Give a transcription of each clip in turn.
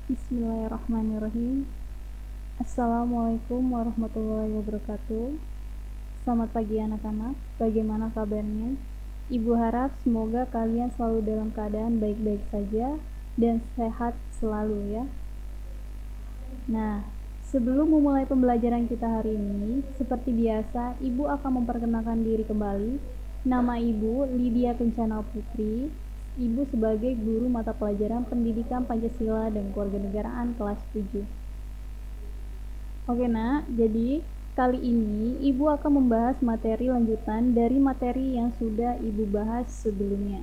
Bismillahirrahmanirrahim. Assalamualaikum warahmatullahi wabarakatuh. Selamat pagi anak-anak, bagaimana kabarnya? Ibu harap semoga kalian selalu dalam keadaan baik-baik saja dan sehat selalu ya. Nah, sebelum memulai pembelajaran kita hari ini, seperti biasa, Ibu akan memperkenalkan diri kembali. Nama Ibu Lydia Kencana Putri. Ibu sebagai guru mata pelajaran Pendidikan Pancasila dan Kewarganegaraan kelas 7. Oke nak, jadi kali ini Ibu akan membahas materi lanjutan dari materi yang sudah Ibu bahas sebelumnya.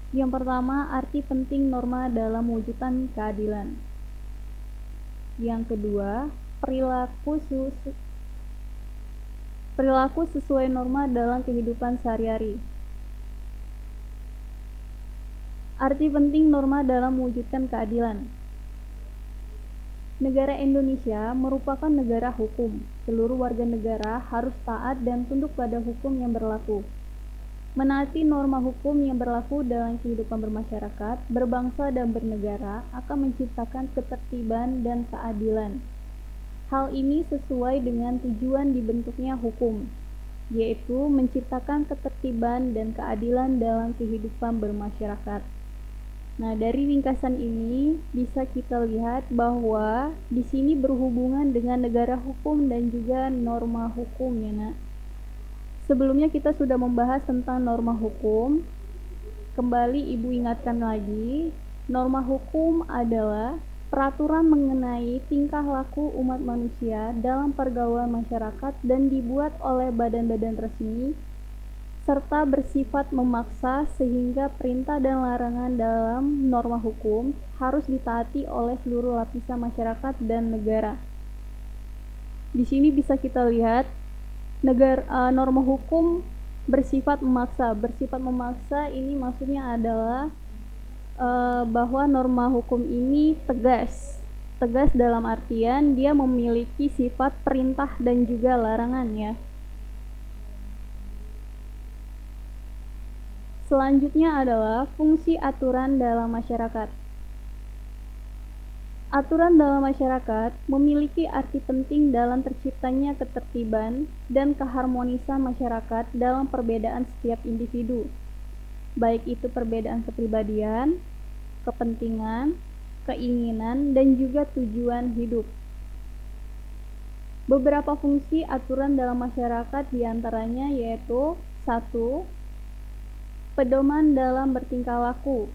Yang pertama, arti penting norma dalam mewujudkan keadilan. Yang kedua, perilaku sesuai norma dalam kehidupan sehari-hari. Arti penting norma dalam mewujudkan keadilan. Negara Indonesia merupakan negara hukum. Seluruh warga negara harus taat dan tunduk pada hukum yang berlaku. Menaati norma hukum yang berlaku dalam kehidupan bermasyarakat, berbangsa dan bernegara akan menciptakan ketertiban dan keadilan. Hal ini sesuai dengan tujuan dibentuknya hukum, yaitu menciptakan ketertiban dan keadilan dalam kehidupan bermasyarakat. Nah, dari ringkasan ini bisa kita lihat bahwa di sini berhubungan dengan negara hukum dan juga norma hukum ya, Nak. Sebelumnya kita sudah membahas tentang norma hukum. Kembali Ibu ingatkan lagi, norma hukum adalah peraturan mengenai tingkah laku umat manusia dalam pergaulan masyarakat dan dibuat oleh badan-badan resmi serta bersifat memaksa sehingga perintah dan larangan dalam norma hukum harus ditaati oleh seluruh lapisan masyarakat dan negara. Di sini bisa kita lihat norma hukum bersifat memaksa. Bersifat memaksa ini maksudnya adalah bahwa norma hukum ini tegas dalam artian dia memiliki sifat perintah dan juga larangan ya. Selanjutnya adalah fungsi aturan dalam masyarakat. Aturan dalam masyarakat memiliki arti penting dalam terciptanya ketertiban dan keharmonisan masyarakat dalam perbedaan setiap individu, baik itu perbedaan kepribadian, kepentingan, keinginan, dan juga tujuan hidup. Beberapa fungsi aturan dalam masyarakat diantaranya yaitu 1. Pedoman dalam bertingkah laku.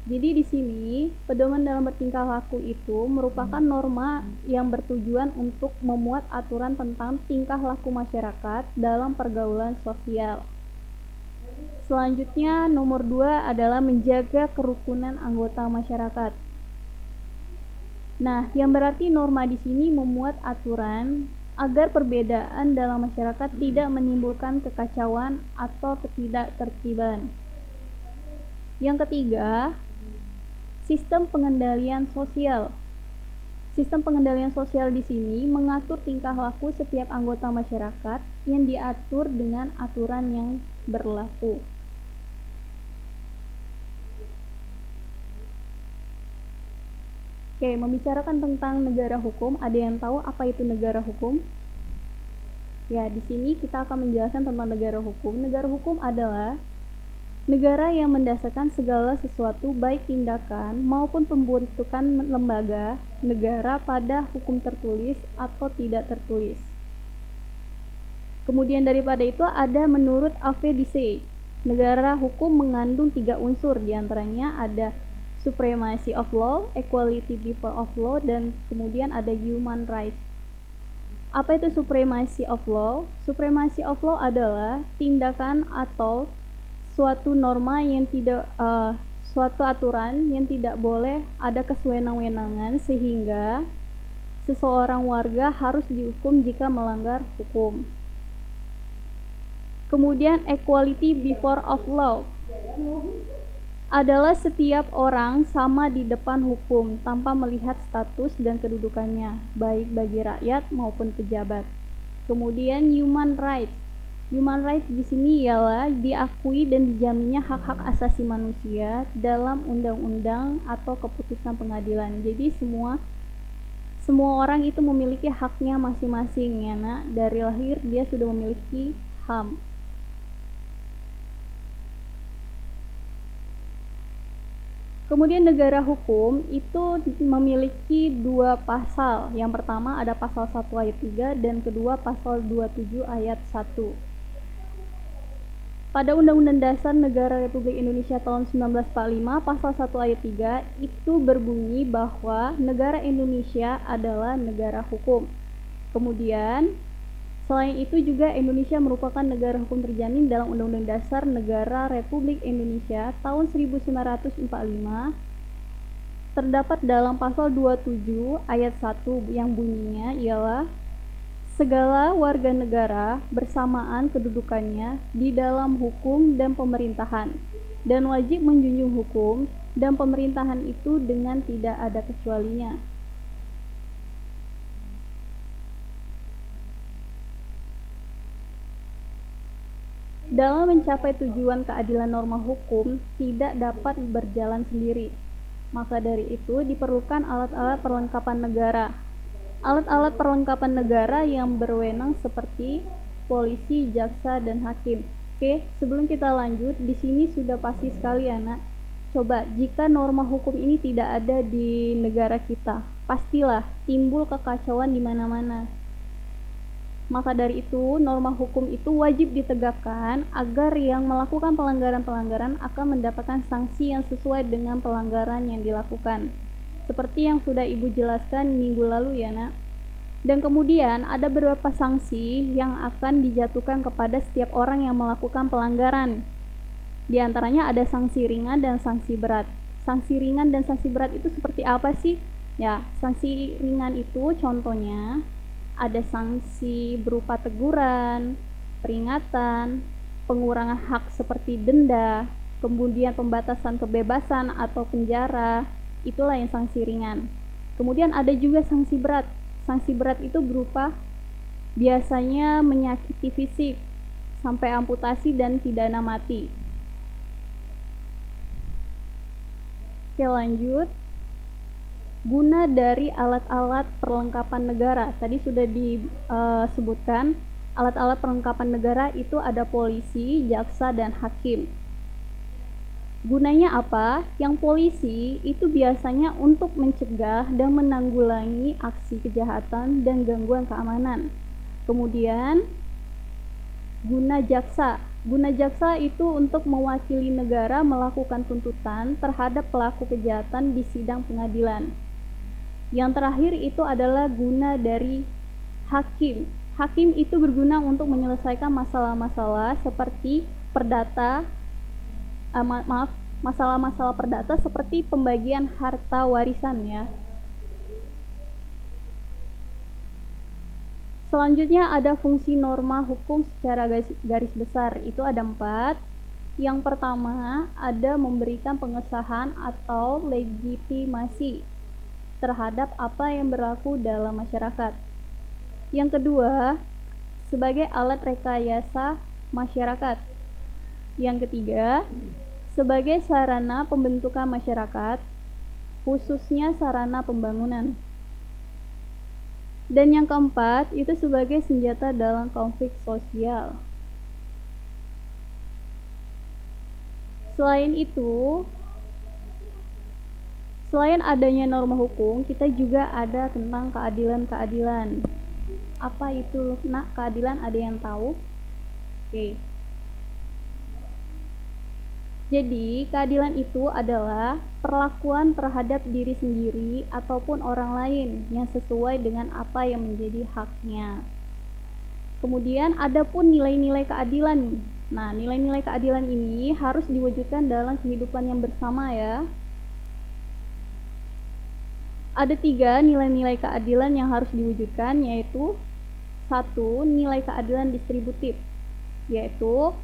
Jadi di sini pedoman dalam bertingkah laku itu merupakan norma yang bertujuan untuk memuat aturan tentang tingkah laku masyarakat dalam pergaulan sosial. Selanjutnya nomor 2 adalah menjaga kerukunan anggota masyarakat. Nah, yang berarti norma di sini memuat aturan agar perbedaan dalam masyarakat tidak menimbulkan kekacauan atau ketidaktertiban. Yang ketiga, sistem pengendalian sosial. Sistem pengendalian sosial di sini mengatur tingkah laku setiap anggota masyarakat yang diatur dengan aturan yang berlaku. Oke, membicarakan tentang negara hukum, ada yang tahu apa itu negara hukum? Ya, di sini kita akan menjelaskan tentang negara hukum. Negara hukum adalah negara yang mendasarkan segala sesuatu baik tindakan maupun pembentukan lembaga negara pada hukum tertulis atau tidak tertulis. Kemudian daripada itu ada menurut AVDC, negara hukum mengandung 3 unsur, diantaranya ada supremacy of law, equality before of law, dan kemudian ada human rights. Apa itu supremacy of law? Supremacy of law adalah tindakan atau suatu norma yang tidak suatu aturan yang tidak boleh ada kesewenang-wenangan sehingga seseorang warga harus dihukum jika melanggar hukum. Kemudian equality before of law. adalah setiap orang sama di depan hukum tanpa melihat status dan kedudukannya, baik bagi rakyat maupun pejabat. Kemudian human rights. Human rights di sini ialah diakui dan dijaminnya hak-hak asasi manusia dalam undang-undang atau keputusan pengadilan. Jadi semua orang itu memiliki haknya masing-masing ya nak. Dari lahir dia sudah memiliki HAM. Kemudian negara hukum itu memiliki dua pasal. Yang pertama ada pasal 1 ayat 3 dan kedua pasal 27 ayat 1. Pada Undang-Undang Dasar Negara Republik Indonesia tahun 1945 pasal 1 ayat 3 itu berbunyi bahwa negara Indonesia adalah negara hukum. Kemudian selain itu juga Indonesia merupakan negara hukum terjamin dalam Undang-Undang Dasar Negara Republik Indonesia tahun 1945 terdapat dalam pasal 27 ayat 1 yang bunyinya ialah segala warga negara bersamaan kedudukannya di dalam hukum dan pemerintahan dan wajib menjunjung hukum dan pemerintahan itu dengan tidak ada kecualinya. Dalam mencapai tujuan keadilan norma hukum tidak dapat berjalan sendiri. Maka dari itu diperlukan alat-alat perlengkapan negara. Alat-alat perlengkapan negara yang berwenang seperti polisi, jaksa, dan hakim. Oke, sebelum kita lanjut, di sini sudah pasti sekali anak. Coba jika norma hukum ini tidak ada di negara kita, pastilah timbul kekacauan di mana-mana. Maka dari itu, norma hukum itu wajib ditegakkan agar yang melakukan pelanggaran-pelanggaran akan mendapatkan sanksi yang sesuai dengan pelanggaran yang dilakukan. Seperti yang sudah Ibu jelaskan minggu lalu ya nak. Dan kemudian ada beberapa sanksi yang akan dijatuhkan kepada setiap orang yang melakukan pelanggaran. Di antaranya ada sanksi ringan dan sanksi berat. Sanksi ringan dan sanksi berat itu seperti apa sih? Ya, sanksi ringan itu contohnya ada sanksi berupa teguran, peringatan, pengurangan hak seperti denda, kemudian pembatasan kebebasan atau penjara, itulah yang sanksi ringan. Kemudian ada juga sanksi berat. Sanksi berat itu berupa biasanya menyakiti fisik sampai amputasi dan pidana mati. Oke, lanjut. Guna dari alat-alat perlengkapan negara. Tadi sudah disebutkan alat-alat perlengkapan negara itu ada polisi, jaksa, dan hakim. Gunanya apa? Yang polisi itu biasanya untuk mencegah dan menanggulangi aksi kejahatan dan gangguan keamanan. Kemudian guna jaksa. Guna jaksa itu untuk mewakili negara melakukan tuntutan terhadap pelaku kejahatan di sidang pengadilan. Yang terakhir itu adalah guna dari hakim. Hakim itu berguna untuk menyelesaikan masalah-masalah seperti perdata, masalah-masalah perdata seperti pembagian harta warisan ya. Selanjutnya ada fungsi norma hukum secara garis besar, itu ada 4. Yang pertama ada memberikan pengesahan atau legitimasi terhadap apa yang berlaku dalam masyarakat. Yang kedua, sebagai alat rekayasa masyarakat. Yang ketiga, sebagai sarana pembentukan masyarakat, khususnya sarana pembangunan. Dan yang keempat, itu sebagai senjata dalam konflik sosial. Selain itu, selain adanya norma hukum, kita juga ada tentang keadilan-keadilan. Apa itu nak keadilan, ada yang tahu? Oke. Jadi, keadilan itu adalah perlakuan terhadap diri sendiri ataupun orang lain yang sesuai dengan apa yang menjadi haknya. Kemudian ada pun nilai-nilai keadilan. Nah, nilai-nilai keadilan ini harus diwujudkan dalam kehidupan yang bersama ya. Ada 3 nilai-nilai keadilan yang harus diwujudkan, yaitu 1. Nilai keadilan distributif, yaitu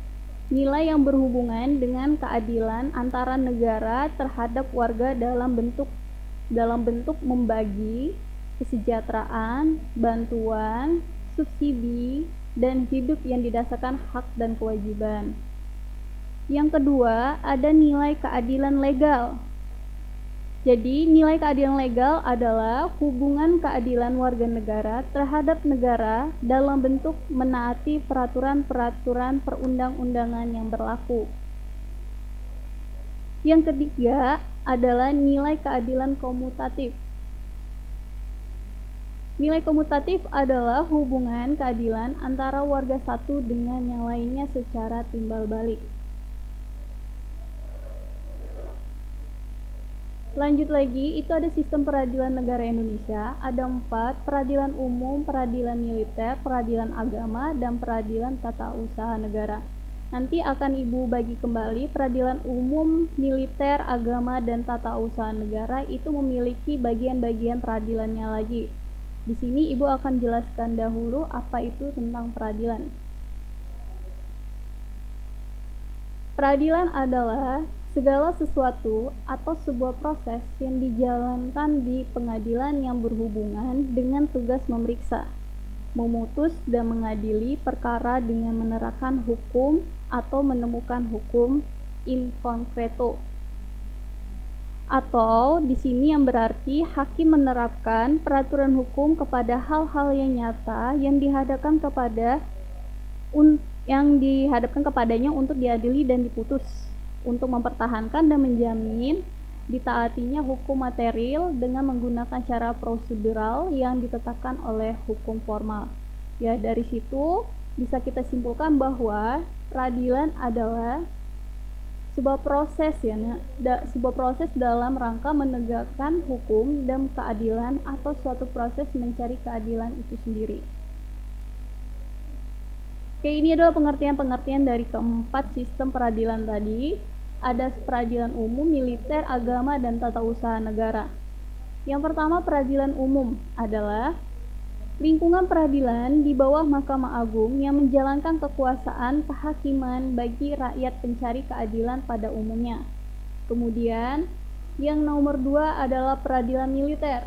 nilai yang berhubungan dengan keadilan antara negara terhadap warga dalam bentuk membagi kesejahteraan, bantuan, subsidi, dan hidup yang didasarkan hak dan kewajiban. Yang kedua, ada nilai keadilan legal. Jadi, nilai keadilan legal adalah hubungan keadilan warga negara terhadap negara dalam bentuk menaati peraturan-peraturan perundang-undangan yang berlaku. Yang ketiga adalah nilai keadilan komutatif. Nilai komutatif adalah hubungan keadilan antara warga satu dengan yang lainnya secara timbal balik. Lanjut lagi, itu ada sistem peradilan negara Indonesia. Ada 4, peradilan umum, peradilan militer, peradilan agama, dan peradilan tata usaha negara. Nanti akan Ibu bagi kembali, peradilan umum, militer, agama, dan tata usaha negara itu memiliki bagian-bagian peradilannya lagi. Di sini Ibu akan jelaskan dahulu apa itu tentang peradilan. Peradilan adalah segala sesuatu atau sebuah proses yang dijalankan di pengadilan yang berhubungan dengan tugas memeriksa, memutus dan mengadili perkara dengan menerapkan hukum atau menemukan hukum in concreto. Atau di sini yang berarti hakim menerapkan peraturan hukum kepada hal-hal yang nyata yang dihadapkan kepadanya untuk diadili dan diputus, untuk mempertahankan dan menjamin ditaatinya hukum material dengan menggunakan cara prosedural yang ditetapkan oleh hukum formal. Ya, dari situ bisa kita simpulkan bahwa peradilan adalah sebuah proses dalam rangka menegakkan hukum dan keadilan atau suatu proses mencari keadilan itu sendiri. Oke, ini adalah pengertian-pengertian dari keempat sistem peradilan tadi. Ada peradilan umum, militer, agama, dan tata usaha negara. Yang pertama, peradilan umum adalah lingkungan peradilan di bawah Mahkamah Agung yang menjalankan kekuasaan kehakiman bagi rakyat pencari keadilan pada umumnya. Kemudian, yang nomor 2 adalah peradilan militer.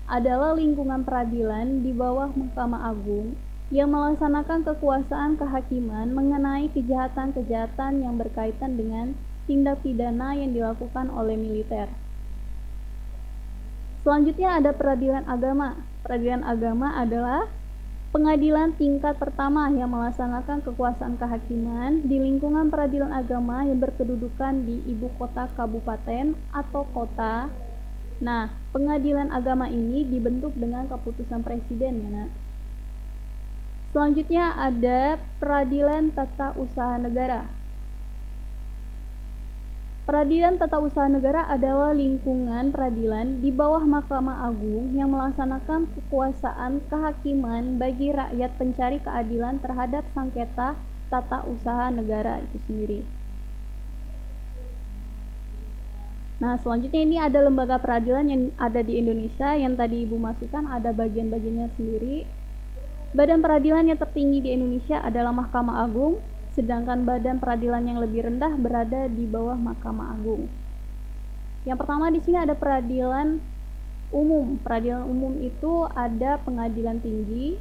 Adalah lingkungan peradilan di bawah Mahkamah Agung yang melaksanakan kekuasaan kehakiman mengenai kejahatan-kejahatan yang berkaitan dengan tindak pidana yang dilakukan oleh militer. Selanjutnya ada peradilan agama. Peradilan agama adalah pengadilan tingkat pertama yang melaksanakan kekuasaan kehakiman di lingkungan peradilan agama yang berkedudukan di ibu kota kabupaten atau kota. Nah, pengadilan agama ini dibentuk dengan keputusan presiden, ya, Nak. Selanjutnya ada peradilan tata usaha negara. Peradilan tata usaha negara adalah lingkungan peradilan di bawah Mahkamah Agung yang melaksanakan kekuasaan kehakiman bagi rakyat pencari keadilan terhadap sengketa tata usaha negara itu sendiri. Nah, selanjutnya ini ada lembaga peradilan yang ada di Indonesia yang tadi Ibu masukkan, ada bagian-bagiannya sendiri. Badan peradilan yang tertinggi di Indonesia adalah Mahkamah Agung, sedangkan badan peradilan yang lebih rendah berada di bawah Mahkamah Agung. Yang pertama di sini ada peradilan umum. Peradilan umum itu ada pengadilan tinggi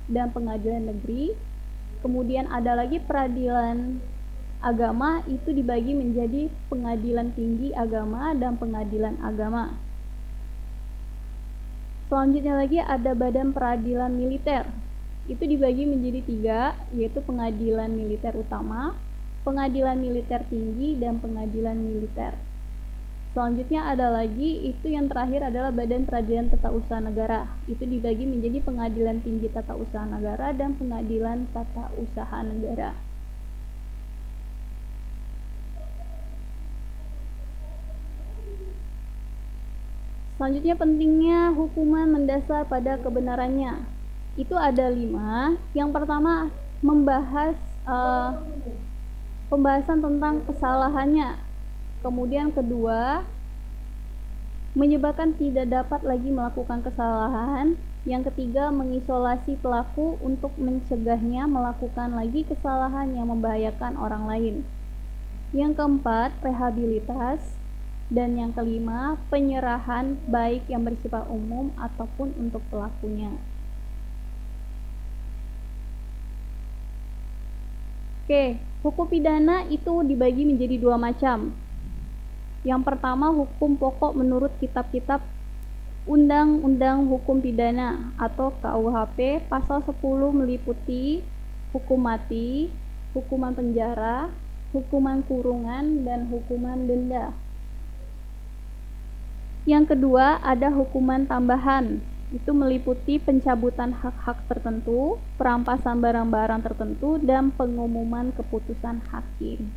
dan pengadilan negeri. Kemudian ada lagi peradilan agama, itu dibagi menjadi pengadilan tinggi agama dan pengadilan agama. Selanjutnya lagi ada badan peradilan militer. Itu dibagi menjadi 3, yaitu pengadilan militer utama, pengadilan militer tinggi, dan pengadilan militer. Selanjutnya ada lagi, itu yang terakhir adalah badan peradilan tata usaha negara. Itu dibagi menjadi pengadilan tinggi tata usaha negara dan pengadilan tata usaha negara. Selanjutnya pentingnya hukuman mendasar pada kebenarannya. Itu ada 5. Yang pertama membahas pembahasan tentang kesalahannya. Kemudian kedua, menyebabkan tidak dapat lagi melakukan kesalahan. Yang ketiga, mengisolasi pelaku untuk mencegahnya melakukan lagi kesalahan yang membahayakan orang lain. Yang keempat, rehabilitas. Dan yang kelima, penyerahan baik yang bersifat umum ataupun untuk pelakunya. Oke, hukum pidana itu dibagi menjadi dua macam. Yang pertama, hukum pokok menurut kitab-kitab Undang-Undang Hukum Pidana atau KUHP. Pasal 10 meliputi hukum mati, hukuman penjara, hukuman kurungan, dan hukuman denda. Yang kedua, ada hukuman tambahan. Itu meliputi pencabutan hak-hak tertentu, perampasan barang-barang tertentu, dan pengumuman keputusan hakim.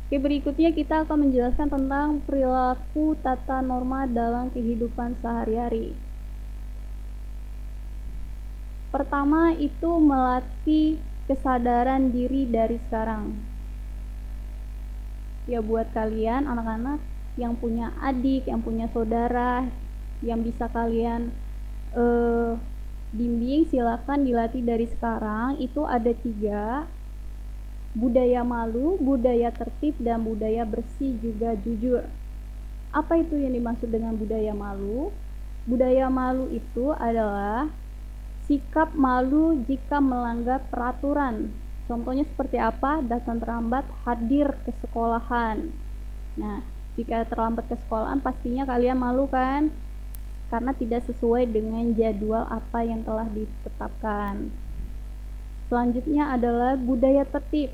Oke, berikutnya kita akan menjelaskan tentang perilaku tata norma dalam kehidupan sehari-hari. Pertama itu melatih kesadaran diri dari sekarang. Ya, buat kalian anak-anak yang punya adik, yang punya saudara, yang bisa kalian bimbing, silakan dilatih dari sekarang. Itu ada 3: budaya malu, budaya tertib, dan budaya bersih juga jujur. Apa itu yang dimaksud dengan budaya malu? Budaya malu itu adalah sikap malu jika melanggar peraturan. Contohnya seperti apa? Datang terlambat, hadir ke sekolahan. Nah, jika terlambat ke sekolahan pastinya kalian malu kan? Karena tidak sesuai dengan jadwal apa yang telah ditetapkan. Selanjutnya adalah budaya tertib.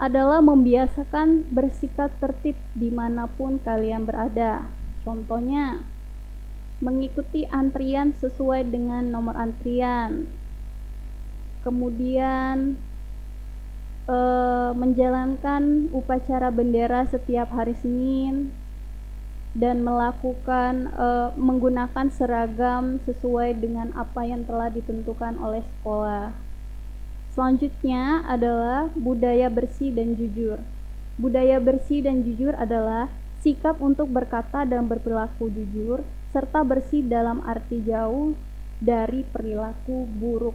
Adalah membiasakan bersikap tertib dimanapun kalian berada. Contohnya, mengikuti antrian sesuai dengan nomor antrian. Kemudian menjalankan upacara bendera setiap hari Senin, dan melakukan menggunakan seragam sesuai dengan apa yang telah ditentukan oleh sekolah. Selanjutnya adalah budaya bersih dan jujur. Budaya bersih dan jujur adalah sikap untuk berkata dan berperilaku jujur, serta bersih dalam arti jauh dari perilaku buruk.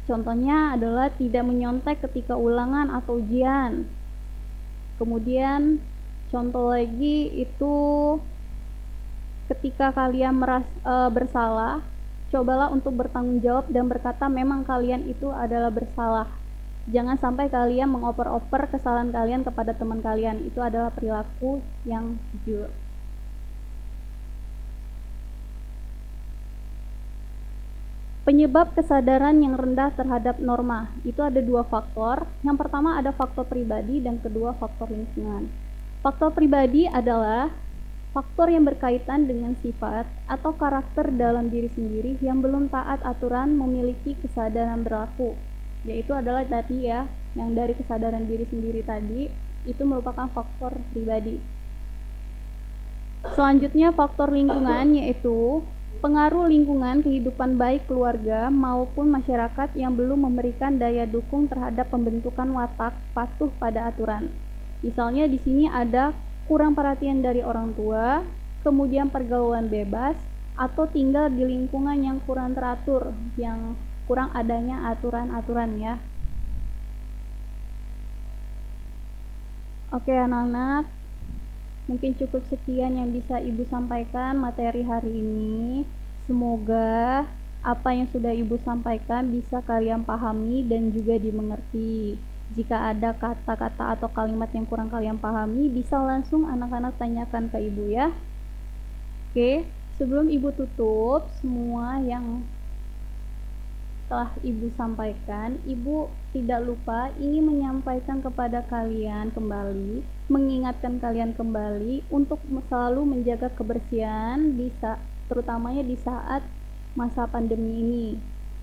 Contohnya adalah tidak menyontek ketika ulangan atau ujian. Kemudian contoh lagi itu ketika kalian bersalah, cobalah untuk bertanggung jawab dan berkata memang kalian itu adalah bersalah. Jangan sampai kalian mengoper-oper kesalahan kalian kepada teman kalian. Itu adalah perilaku yang jujur. Penyebab kesadaran yang rendah terhadap norma itu ada 2 faktor. Yang pertama ada faktor pribadi dan kedua faktor lingkungan. Faktor pribadi adalah faktor yang berkaitan dengan sifat atau karakter dalam diri sendiri yang belum taat aturan memiliki kesadaran berlaku. Yaitu adalah tadi ya, yang dari kesadaran diri sendiri tadi itu merupakan faktor pribadi. Selanjutnya faktor lingkungan, yaitu pengaruh lingkungan kehidupan baik keluarga maupun masyarakat yang belum memberikan daya dukung terhadap pembentukan watak patuh pada aturan. Misalnya di sini ada kurang perhatian dari orang tua, kemudian pergaulan bebas, atau tinggal di lingkungan yang kurang teratur, yang kurang adanya aturan-aturan ya. Oke anak-anak, mungkin cukup sekian yang bisa Ibu sampaikan materi hari ini. Semoga apa yang sudah Ibu sampaikan bisa kalian pahami dan juga dimengerti. Jika ada kata-kata atau kalimat yang kurang kalian pahami, bisa langsung anak-anak tanyakan ke Ibu ya. Oke, sebelum Ibu tutup semua yang telah Ibu sampaikan, Ibu tidak lupa ingin menyampaikan kepada kalian kembali, mengingatkan kalian kembali untuk selalu menjaga kebersihan terutamanya di saat masa pandemi ini.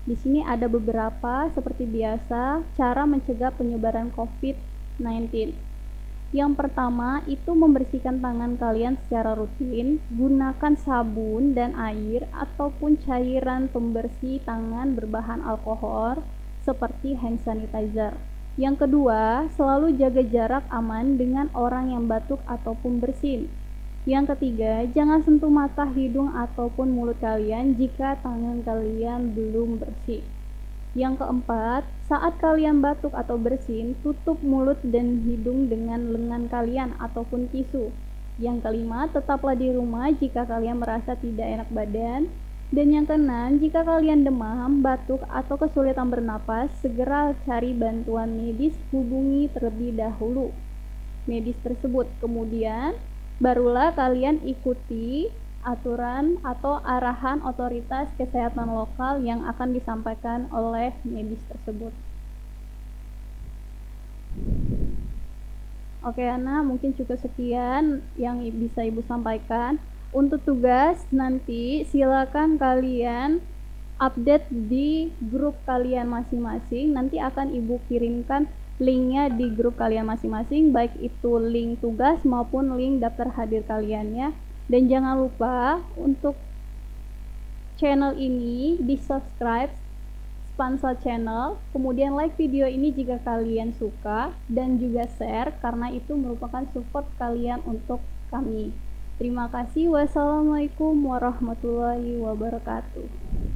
Di sini ada beberapa seperti biasa cara mencegah penyebaran COVID-19. Yang pertama itu membersihkan tangan kalian secara rutin, gunakan sabun dan air ataupun cairan pembersih tangan berbahan alkohol seperti hand sanitizer. Yang kedua, selalu jaga jarak aman dengan orang yang batuk ataupun bersin. Yang ketiga, jangan sentuh mata, hidung, ataupun mulut kalian jika tangan kalian belum bersih. Yang keempat, saat kalian batuk atau bersin, tutup mulut dan hidung dengan lengan kalian ataupun tisu. Yang kelima, tetaplah di rumah jika kalian merasa tidak enak badan. Dan yang keenam, jika kalian demam, batuk, atau kesulitan bernapas, segera cari bantuan medis, hubungi terlebih dahulu medis tersebut. Kemudian, barulah kalian ikuti aturan atau arahan otoritas kesehatan lokal yang akan disampaikan oleh medis tersebut. Oke, Ana, mungkin cukup sekian yang bisa Ibu sampaikan. Untuk tugas nanti silakan kalian update di grup kalian masing-masing. Nanti akan Ibu kirimkan linknya di grup kalian masing-masing, baik itu link tugas maupun link daftar hadir kaliannya. Dan jangan lupa untuk channel ini di subscribe Spansa Channel, kemudian like video ini jika kalian suka, dan juga share karena itu merupakan support kalian untuk kami. Terima kasih. Wassalamualaikum warahmatullahi wabarakatuh.